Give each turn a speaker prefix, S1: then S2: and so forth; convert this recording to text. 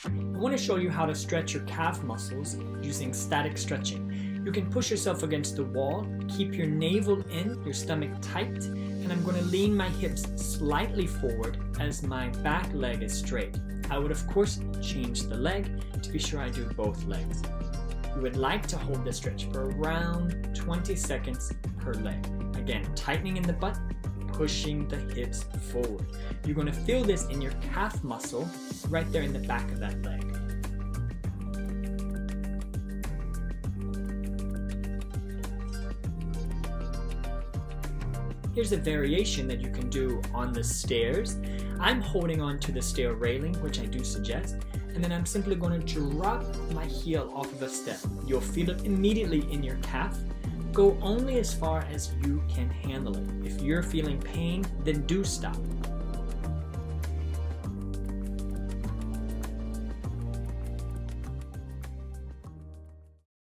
S1: I want to show you how to stretch your calf muscles using static stretching. You can push yourself against the wall, keep your navel in, your stomach tight, and I'm going to lean my hips slightly forward as my back leg is straight. I would of course change the leg to be sure I do both legs. You would like to hold this stretch for around 20 seconds per leg. Again, tightening in the butt, pushing the hips forward. You're going to feel this in your calf muscle right there in the back of that leg. Here's a variation that you can do on the stairs. I'm holding on to the stair railing, which I do suggest, and then I'm simply going to drop my heel off of a step. You'll feel it immediately in your calf. Go only as far as you can handle it. If you're feeling pain, then do stop.